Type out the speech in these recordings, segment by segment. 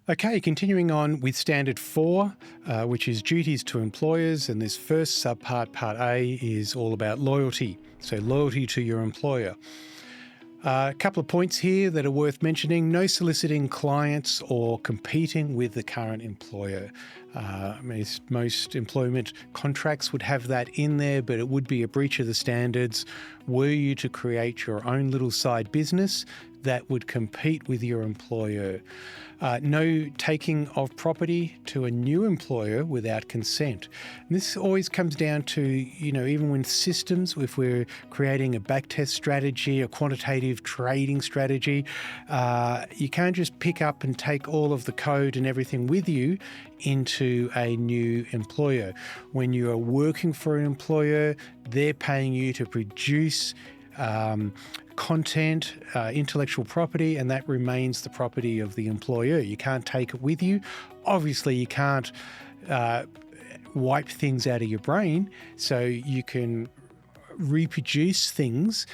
Okay, continuing on with Standard 4, which is duties to employers, and this first subpart, Part A, is all about loyalty. So loyalty to your employer. A couple of points here that are worth mentioning. No soliciting clients or competing with the current employer. Most employment contracts would have that in there, but it would be a breach of the standards were you to create your own little side business that would compete with your employer. No taking of property to a new employer without consent. And this always comes down to, even with systems, if we're creating a backtest strategy, a quantitative trading strategy, you can't just pick up and take all of the code and everything with you into a new employer. When you are working for an employer, they're paying you to produce content, intellectual property, and that remains the property of the employer. You can't take it with you. Obviously, you can't wipe things out of your brain, so you can reproduce things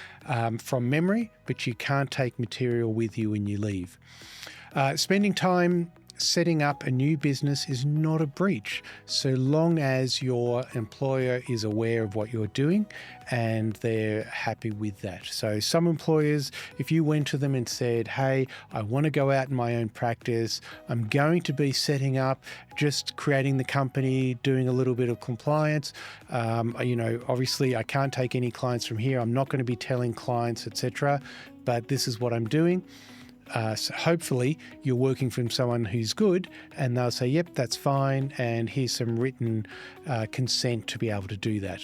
from memory, but you can't take material with you when you leave. Spending time setting up a new business is not a breach, so long as your employer is aware of what you're doing and they're happy with that. So some employers, if you went to them and said, hey, I want to go out in my own practice, I'm going to be setting up, just creating the company, doing a little bit of compliance, obviously I can't take any clients from here, I'm not going to be telling clients, etc., but this is what I'm doing. So hopefully you're working from someone who's good and they'll say, yep, that's fine, and here's some written consent to be able to do that.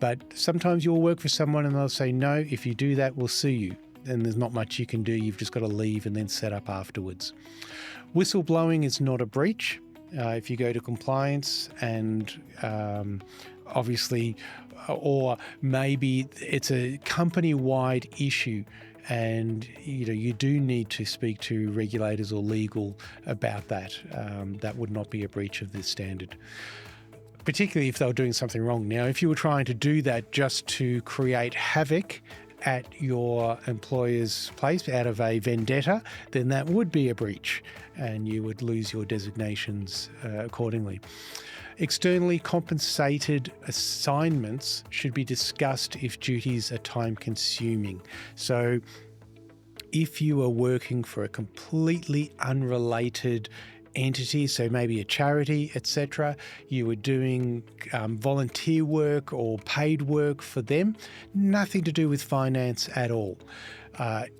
But sometimes you'll work for someone and they'll say, no, if you do that, we'll sue you. And there's not much you can do. You've just got to leave and then set up afterwards. Whistleblowing is not a breach. If you go to compliance and obviously, or maybe it's a company-wide issue, and you do need to speak to regulators or legal about that. That would not be a breach of this standard, particularly if they were doing something wrong. Now, if you were trying to do that just to create havoc at your employer's place out of a vendetta, then that would be a breach and you would lose your designations accordingly. Externally compensated assignments should be discussed if duties are time-consuming. So if you are working for a completely unrelated entity, so maybe a charity, etc., you were doing volunteer work or paid work for them, nothing to do with finance at all.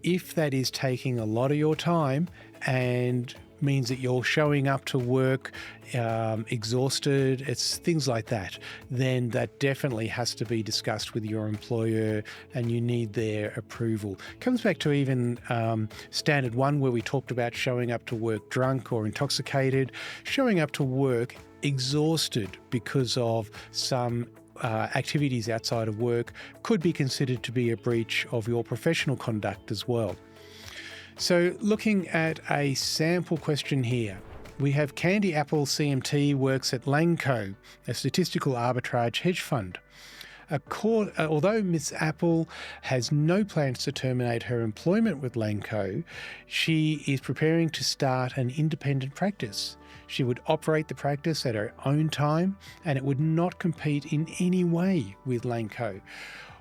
If that is taking a lot of your time and means that you're showing up to work exhausted, it's things like that, then that definitely has to be discussed with your employer and you need their approval. Comes back to even Standard 1 where we talked about showing up to work drunk or intoxicated, showing up to work exhausted because of some activities outside of work could be considered to be a breach of your professional conduct as well. So looking at a sample question here, we have Candy Apple CMT works at Langco, a statistical arbitrage hedge fund. Although Miss Apple has no plans to terminate her employment with Langco, she is preparing to start an independent practice. She would operate the practice at her own time and it would not compete in any way with Langco.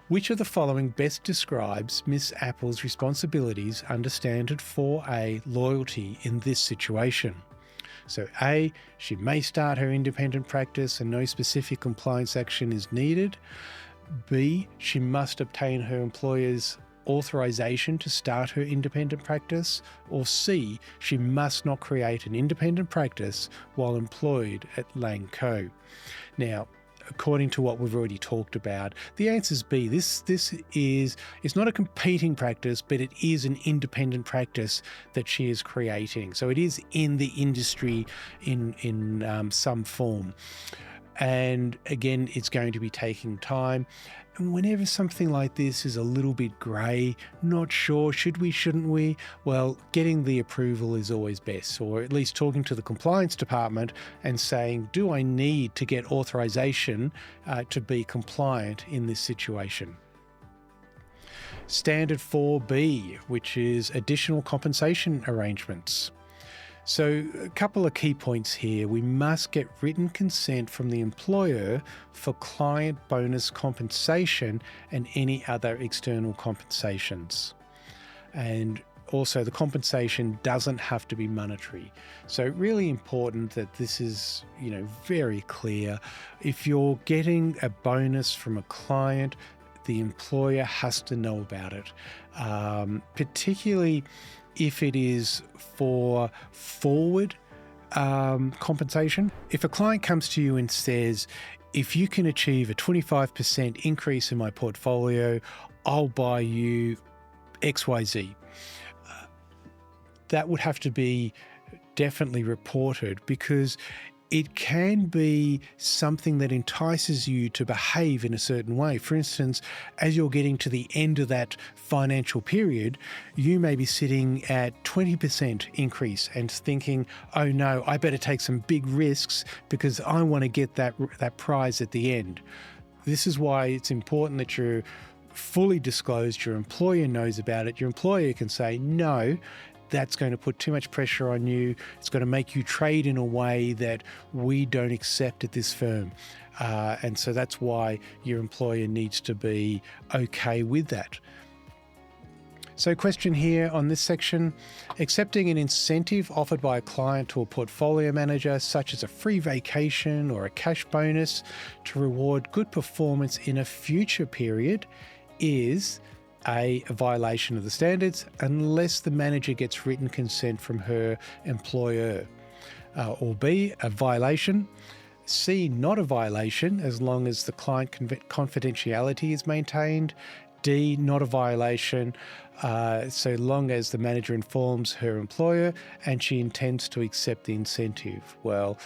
Which of the following best describes Miss Apple's responsibilities under Standard 4A loyalty in this situation? So A, she may start her independent practice and no specific compliance action is needed. B, she must obtain her employer's authorization to start her independent practice. Or C, she must not create an independent practice while employed at Langco. Now, according to what we've already talked about, the answer is B. It's not a competing practice, but it is an independent practice that she is creating. So it is in the industry in some form. And again, it's going to be taking time. And whenever something like this is a little bit grey, not sure, should we, shouldn't we? Well, getting the approval is always best, or at least talking to the compliance department and saying, do I need to get authorization to be compliant in this situation? Standard 4B, which is additional compensation arrangements. So a couple of key points here. We must get written consent from the employer for client bonus compensation and any other external compensations. And also the compensation doesn't have to be monetary. So really important that this is, very clear. If you're getting a bonus from a client, the employer has to know about it, particularly if it is for forward compensation. If a client comes to you and says, if you can achieve a 25% increase in my portfolio, I'll buy you XYZ. That would have to be definitely reported, because it can be something that entices you to behave in a certain way. For instance, as you're getting to the end of that financial period, you may be sitting at 20% increase and thinking, oh no, I better take some big risks because I want to get that prize at the end. This is why it's important that you're fully disclosed, your employer knows about it. Your employer can say, no, that's going to put too much pressure on you. It's going to make you trade in a way that we don't accept at this firm. And so that's why your employer needs to be okay with that. So question here on this section, accepting an incentive offered by a client to a portfolio manager, such as a free vacation or a cash bonus to reward good performance in a future period, is A, a violation of the standards unless the manager gets written consent from her employer, or B, a violation. C, not a violation as long as the client confidentiality is maintained. D, not a violation so long as the manager informs her employer and she intends to accept the incentive. Well,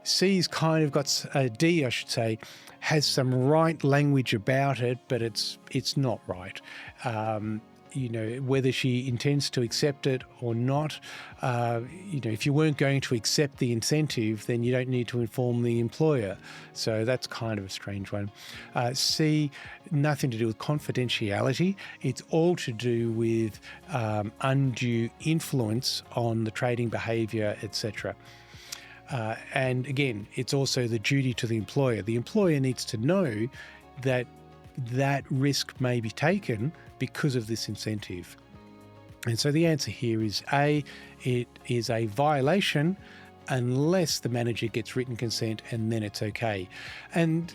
C's kind of got, D I should say, has some right language about it, but it's not right. Whether she intends to accept it or not, if you weren't going to accept the incentive, then you don't need to inform the employer. So that's kind of a strange one. C, nothing to do with confidentiality. It's all to do with undue influence on the trading behaviour, etc. And again, it's also the duty to the employer. The employer needs to know that risk may be taken because of this incentive. And so the answer here is A, it is a violation unless the manager gets written consent, and then it's okay. And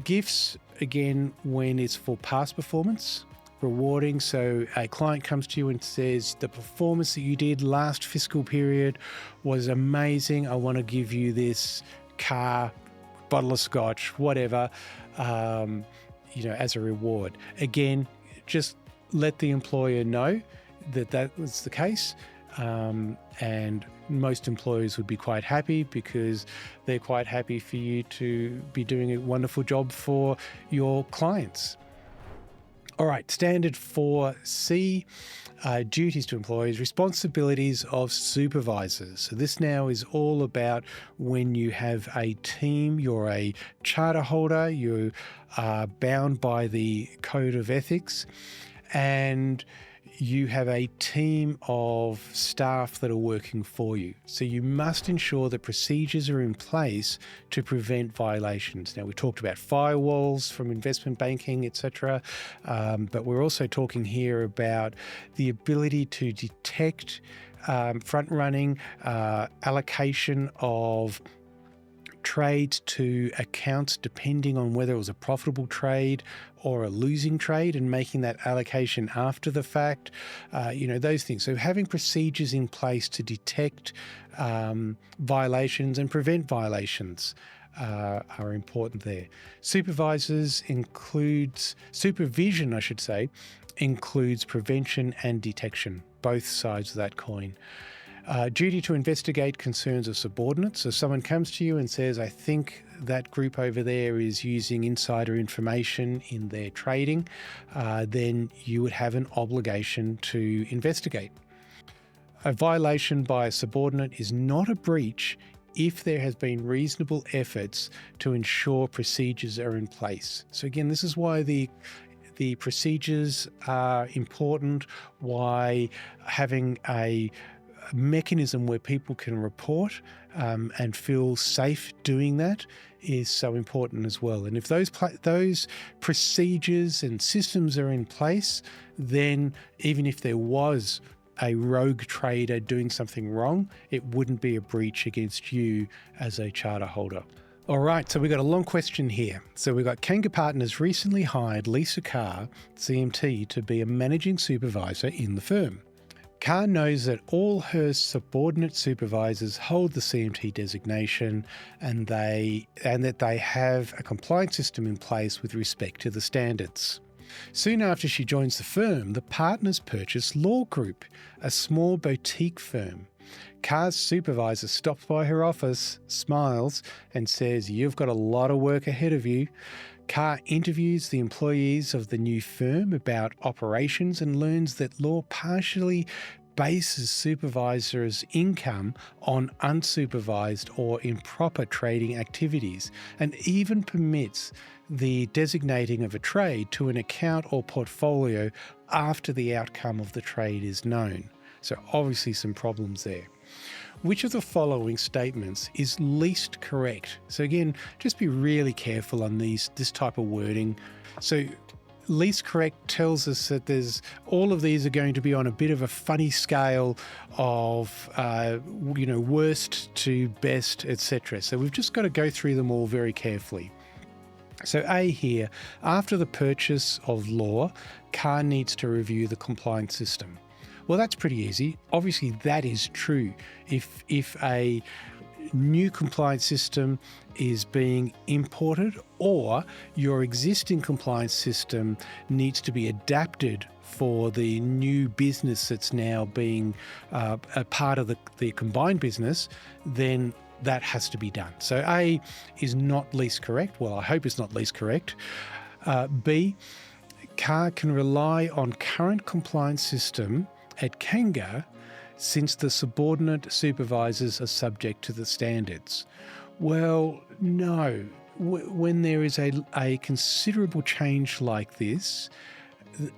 gifts, again, when it's for past performance, rewarding. So a client comes to you and says, the performance that you did last fiscal period was amazing. I want to give you this car, bottle of scotch, whatever, as a reward. Again, just let the employer know that was the case. And most employers would be quite happy because they're quite happy for you to be doing a wonderful job for your clients. All right, standard 4C, duties to employees, responsibilities of supervisors. So this now is all about when you have a team, you're a charter holder, you are bound by the code of ethics, and you have a team of staff that are working for you. So you must ensure that procedures are in place to prevent violations. Now, we talked about firewalls from investment banking, etc., but we're also talking here about the ability to detect front-running allocation of trades to accounts depending on whether it was a profitable trade or a losing trade, and making that allocation after the fact, those things. So having procedures in place to detect violations and prevent violations are important there. Supervision, I should say, includes prevention and detection, both sides of that coin. Duty to investigate concerns of subordinates. So someone comes to you and says, I think that group over there is using insider information in their trading, then you would have an obligation to investigate. A violation by a subordinate is not a breach if there has been reasonable efforts to ensure procedures are in place. So again, this is why the procedures are important, why having a mechanism where people can report and feel safe doing that is so important as well. And if those procedures and systems are in place, then even if there was a rogue trader doing something wrong, it wouldn't be a breach against you as a charter holder. All right, so we've got a long question here. So we've got Kanga Partners recently hired Lisa Carr, CMT, to be a managing supervisor in the firm. Carr knows that all her subordinate supervisors hold the CMT designation and that they have a compliance system in place with respect to the standards. Soon after she joins the firm, the partners purchase Law Group, a small boutique firm. Carr's supervisor stops by her office, smiles, and says, "You've got a lot of work ahead of you." Carr interviews the employees of the new firm about operations and learns that Law partially bases supervisors' income on unsupervised or improper trading activities, and even permits the designating of a trade to an account or portfolio after the outcome of the trade is known. So obviously some problems there. Which of the following statements is least correct? So again, just be really careful on this type of wording. So least correct tells us that all of these are going to be on a bit of a funny scale of worst to best, etc. So we've just got to go through them all very carefully. So A here, after the purchase of Law, Carr needs to review the compliance system. Well, that's pretty easy. Obviously, that is true. If a new compliance system is being imported or your existing compliance system needs to be adapted for the new business that's now being a part of the combined business, then that has to be done. So A is not least correct. Well, I hope it's not least correct. B, Carr can rely on current compliance system at Kanga since the subordinate supervisors are subject to the standards. Well, no. When there is a considerable change like this,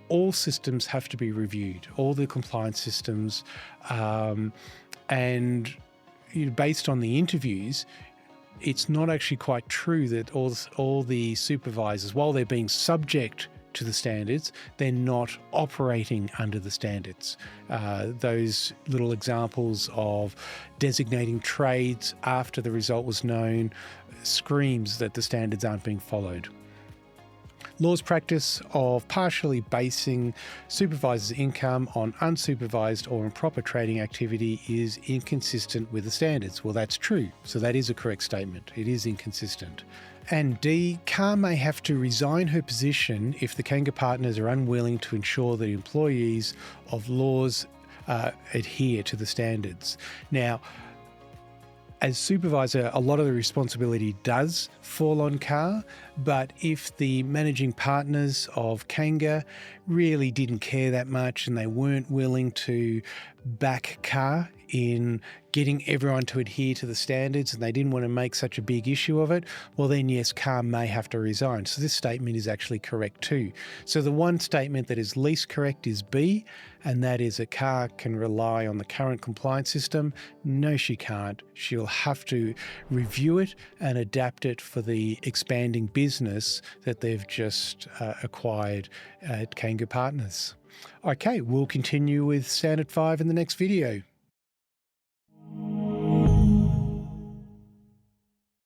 all systems have to be reviewed, all the compliance systems, and based on the interviews, it's not actually quite true that all the supervisors, while they're being subject to the standards, they're not operating under the standards. Those little examples of designating trades after the result was known screams that the standards aren't being followed. Law's practice of partially basing supervisors' income on unsupervised or improper trading activity is inconsistent with the standards. Well, that's true. So that is a correct statement. It is inconsistent. And D, Carr may have to resign her position if the Kanga partners are unwilling to ensure that employees of Law's adhere to the standards. Now, as supervisor, a lot of the responsibility does fall on Carr, but if the managing partners of Kanga really didn't care that much and they weren't willing to back Carr in getting everyone to adhere to the standards and they didn't want to make such a big issue of it, well then yes, Carr may have to resign. So this statement is actually correct too. So the one statement that is least correct is B, and that is that Carr can rely on the current compliance system. No, she can't. She'll have to review it and adapt it for the expanding business that they've just acquired at Kanga Partners. Okay, we'll continue with Standard 5 in the next video.